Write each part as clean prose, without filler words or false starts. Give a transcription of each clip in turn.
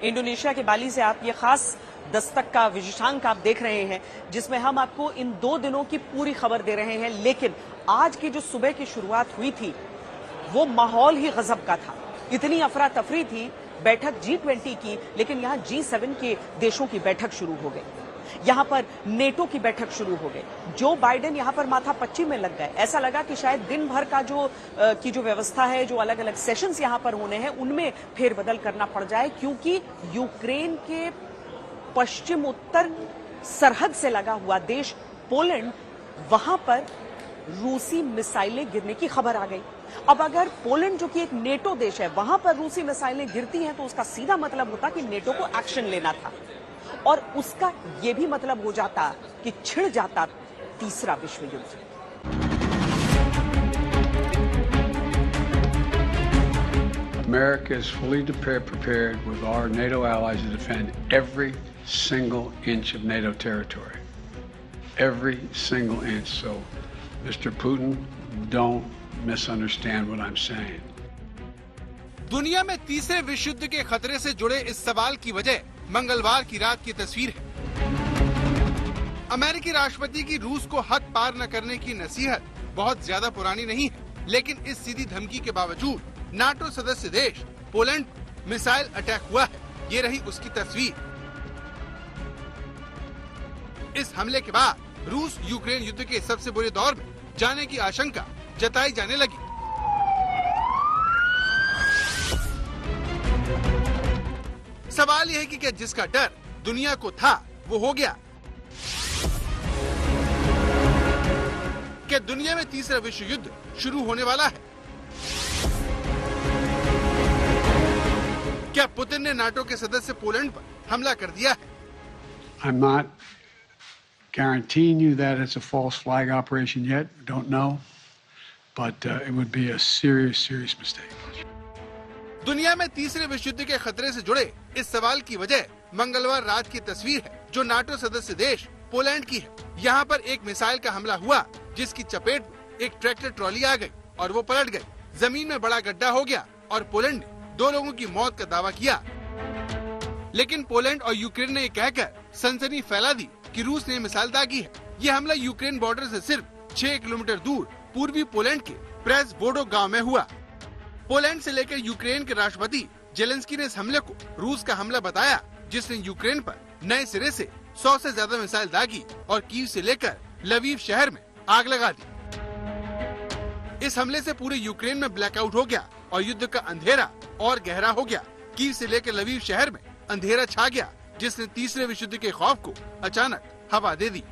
Indonesia के बाली से आप ये खास दस्तक का विशेषांक आप देख रहे हैं, जिसमें हम आपको इन 2 दिनों की पूरी खबर दे रहे हैं। लेकिन आज की जो सुबह की शुरुआत हुई थी वो माहौल ही गजब का था। इतनी अफरा तफरी थी, बैठक G20 की, लेकिन यहां G7 के देशों की बैठक शुरू हो गई। यहां पर नेटो की बैठक शुरू हो गई। जो बाइडेन यहां पर माथा पच्ची में लग गए। ऐसा लगा कि शायद दिन भर का जो व्यवस्था है, जो अलग अलग सेशंस यहां पर होने हैं, उनमें फेरबदल करना पड़ जाए, क्योंकि यूक्रेन के पश्चिम उत्तर सरहद से लगा हुआ देश पोलैंड, वहां पर रूसी मिसाइलें गिरने की खबर आ गई। अब अगर पोलैंड जो कि एक नेटो देश है, वहां पर रूसी मिसाइलें गिरती हैं तो उसका सीधा मतलब होता कि नेटो को एक्शन लेना था, और उसका यह भी मतलब हो जाता कि छिड़ जाता तीसरा विश्व युद्ध। America is fully prepared with our NATO allies to defend every single inch of NATO territory. Every single inch. So, Mr. Putin, don't misunderstand what I'm saying. दुनिया में तीसरे विश्व युद्ध के खतरे से जुड़े इस सवाल की वजह मंगलवार की रात की तस्वीर है। अमेरिकी राष्ट्रपति की रूस को हद पार न करने की नसीहत बहुत ज्यादा पुरानी नहीं है, लेकिन इस सीधी धमकी के बावजूद नाटो सदस्य देश पोलैंड पर मिसाइल अटैक हुआ है। ये रही उसकी तस्वीर। इस हमले के बाद रूस यूक्रेन युद्ध के सबसे बुरे दौर में जाने की आशंका जताई जाने लगी। सवाल यह है कि क्या जिसका डर दुनिया को था वो हो गया? क्या दुनिया में तीसरा विश्व युद्ध शुरू होने वाला है? क्या पुतिन ने नाटो के सदस्य पोलैंड पर हमला कर दिया है? I'm not guaranteeing you that it's a false flag operation yet. Don't know, but it would be a serious mistake. दुनिया में तीसरे विश्व युद्ध के खतरे से जुड़े इस सवाल की वजह मंगलवार रात की तस्वीर है, जो नाटो सदस्य देश पोलैंड की है। यहाँ पर एक मिसाइल का हमला हुआ, जिसकी चपेट में एक ट्रैक्टर ट्रॉली आ गई और वो पलट गई। जमीन में बड़ा गड्ढा हो गया और पोलैंड ने 2 लोगों की मौत का दावा किया। लेकिन पोलैंड और यूक्रेन ने कहकर सनसनी फैला दी कि रूस ने मिसाइल दागी है। ये हमला यूक्रेन बॉर्डर से सिर्फ 6 किलोमीटर दूर पूर्वी पोलैंड के प्रेसवोडो गांव में हुआ। पोलैंड से लेकर यूक्रेन के राष्ट्रपति जेलेंस्की ने इस हमले को रूस का हमला बताया, जिसने यूक्रेन पर नए सिरे से 100 से ज्यादा मिसाइल दागी और कीव से लेकर लवीव शहर में आग लगा दी। इस हमले से पूरे यूक्रेन में ब्लैकआउट हो गया और युद्ध का अंधेरा और गहरा हो गया। कीव से लेकर लवीव शहर में अंधेरा छा गया, जिसने तीसरे विश्व युद्ध के खौफ को अचानक हवा दे दी।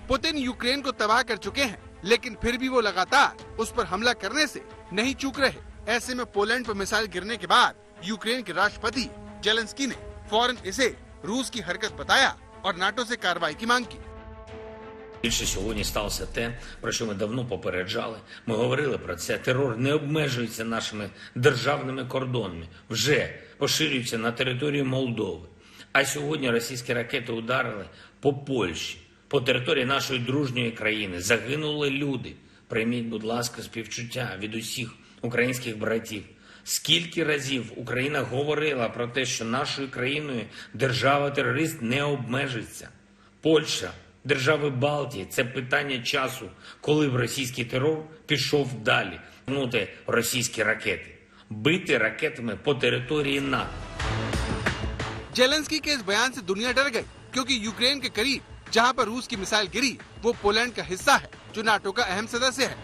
पुतिन यूक्रेन को तबाह कर चुके हैं, लेकिन फिर भी वो लगातार उस पर हमला करने से नहीं चूक रहे। ऐसे में पोलैंड पर मिसाइल गिरने के बाद यूक्रेन के राष्ट्रपति जेलेंस्की ने फौरन इसे रूस की हरकत बताया और नाटो से कार्रवाई की मांग की। Більше сьогодні сталося те, про що ми давно попереджали. Ми говорили про це. Терор не обмежується нашими державними кордонами. Вже поширюється на територію Молдови. А сьогодні російські ракети ударили по Польщі, по території нашої дружньої країни. Загинули люди. Прийміть, будь ласка, співчуття від усіх українських братів. Скільки разів Україна говорила про те, що нашою країною держава-терорист не обмежиться. Польща, держави Балтії – це питання часу, коли б російський терор пішов далі. Гнути російські ракети. Бити ракетами по території НАТО. जेलेंस्की के इस बयान से दुनिया डर गई, क्योंकि यूक्रेन के करीब जहां पर रूस की मिसाइल गिरी, वो पोलैंड का हिस्सा है, जो नाटो का अहम सदस्य है।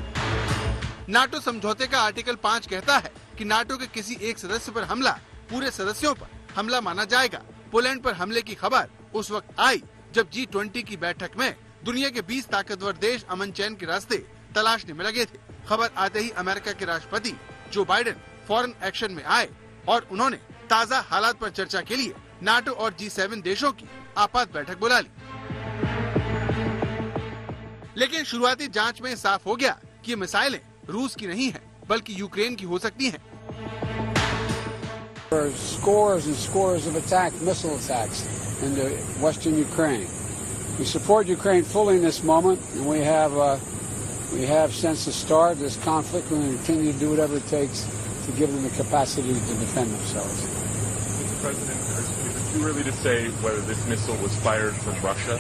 नाटो समझौते का आर्टिकल 5 कहता है कि नाटो के किसी एक सदस्य पर हमला पूरे सदस्यों पर हमला माना जाएगा। पोलैंड पर हमले की खबर उस वक्त आई जब G20 की बैठक में दुनिया के 20 ताकतवर देश अमन चैन के रास्ते तलाशने में लगे थे। खबर आते ही अमेरिका के राष्ट्रपति जो बाइडेन फौरन एक्शन में आए और उन्होंने ताज़ा हालात पर चर्चा के लिए नाटो और G7 देशों की आपात बैठक बुला ली। लेकिन शुरुआती जांच में साफ हो गया कि ये मिसाइलें रूस की नहीं हैं, बल्कि यूक्रेन की हो सकती हैं। There are scores and scores of missile attacks into western Ukraine. We support Ukraine fully in this moment, and we have We have since the start of this conflict. We're going to continue to do whatever it takes to give them the capacity to defend themselves. Mr. President, is it too early to say whether this missile was fired from Russia?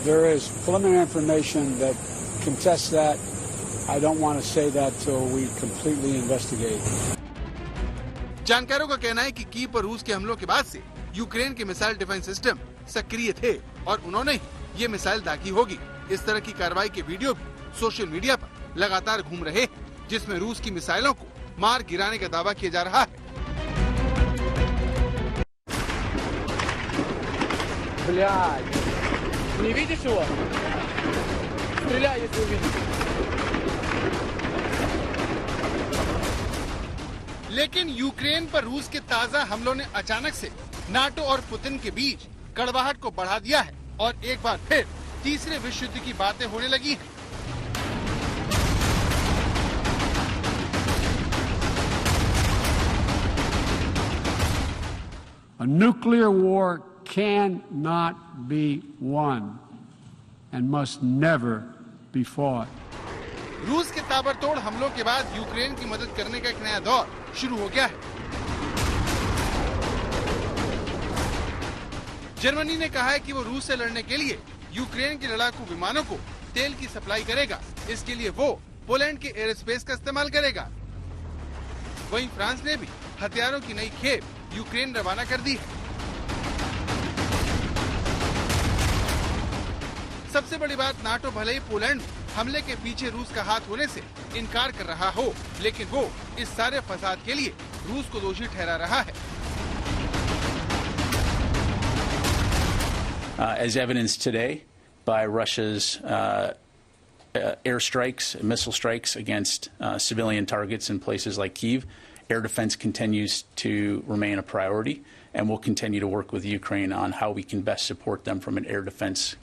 There is preliminary information that contests that. I don't want to say that till we completely investigate. जानकारों का कहना है कि Kyiv पर रूस के हमलों के बाद से यूक्रेन के मिसाइल डिफेंस सिस्टम सक्रिय थे और उन्होंने ही ये मिसाइल दागी होगी। इस तरह की कार्रवाई के वीडियो भी सोशल मीडिया पर लगातार घूम रहे हैं, जिसमें रूस की मिसाइलों को मार गिराने का दावा किया जा रहा है। Не видишь его? Стреляй, если увидишь. लेकिन यूक्रेन पर रूस के ताजा हमलों ने अचानक से नाटो और पुतिन के बीच कड़वाहट को बढ़ा दिया है और एक बार फिर तीसरे विश्व युद्ध की बातें होने लगी हैं। A nuclear war cannot be won and must never be fought. रूस के ताबड़तोड़ हमलों के बाद यूक्रेन की मदद करने का एक नया दौर शुरू हो गया है। जर्मनी ने कहा है कि वो रूस से लड़ने के लिए यूक्रेन के लड़ाकू विमानों को तेल की सप्लाई करेगा। इसके लिए वो पोलैंड के एयर स्पेस का इस्तेमाल करेगा। वहीं फ्रांस ने भी हथियारों की नई खेप यूक्रेन रवाना कर दी है। सबसे बड़ी बात, नाटो भले ही पोलैंड में हमले के पीछे रूस का हाथ होने से इनकार कर रहा हो, लेकिन वो इस सारे फसाद के लिए रूस को दोषी ठहरा रहा है। As evidenced today by Russia's airstrikes, missile strikes against civilian targets in places like Kyiv, air defense continues to remain a priority, and we'll continue to work with Ukraine on how we can best support them from an air defense.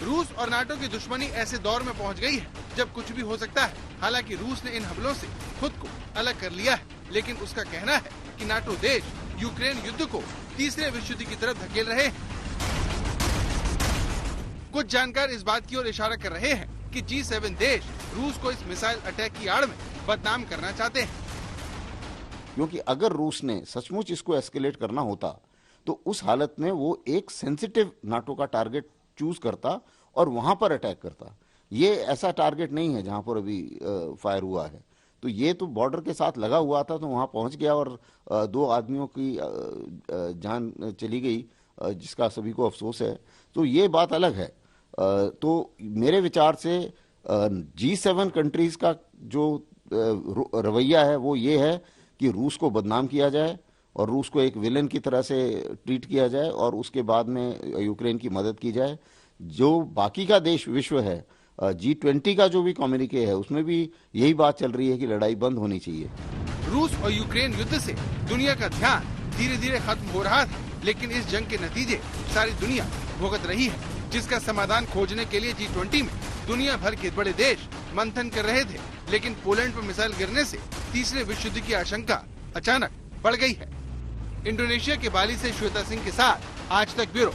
रूस और NATO की दुश्मनी ऐसे दौर में पहुंच गई है जब कुछ भी हो सकता है। हालांकि रूस ने इन हमलों से खुद को अलग कर लिया है, लेकिन उसका कहना है कि नाटो देश यूक्रेन युद्ध को तीसरे विश्व युद्ध की तरफ धकेल रहे हैं। कुछ जानकार इस बात की ओर इशारा कर रहे हैं कि G7 देश रूस को इस मिसाइल अटैक की आड़ में बदनाम करना चाहते हैं। क्योंकि अगर रूस ने सचमुच इसको एस्केलेट करना होता तो उस हालत में वो एक सेंसिटिव नाटो का टारगेट चूज करता और वहां पर अटैक करता। ये ऐसा टारगेट नहीं है जहां पर अभी फायर हुआ है। तो ये तो बॉर्डर के साथ लगा हुआ था, तो वहां पहुंच गया और 2 आदमियों की जान चली गई, जिसका सभी को अफसोस है। तो ये बात अलग है। तो मेरे विचार से G7 कंट्रीज का जो रवैया है वो ये है कि रूस को बदनाम किया जाए और रूस को एक विलेन की तरह से ट्रीट किया जाए और उसके बाद में यूक्रेन की मदद की जाए। जो बाकी का देश विश्व है, G20 का जो भी कम्युनिके है, उसमें भी यही बात चल रही है कि लड़ाई बंद होनी चाहिए। रूस और यूक्रेन युद्ध से दुनिया का ध्यान धीरे धीरे खत्म हो रहा था, लेकिन इस जंग के नतीजे सारी दुनिया भुगत रही है, जिसका समाधान खोजने के लिए G20 में दुनिया भर के बड़े देश मंथन कर रहे थे। लेकिन पोलैंड पर मिसाइल गिरने से तीसरे विश्व युद्ध की आशंका अचानक बढ़ गई है। इंडोनेशिया के बाली से श्वेता सिंह के साथ आज तक ब्यूरो।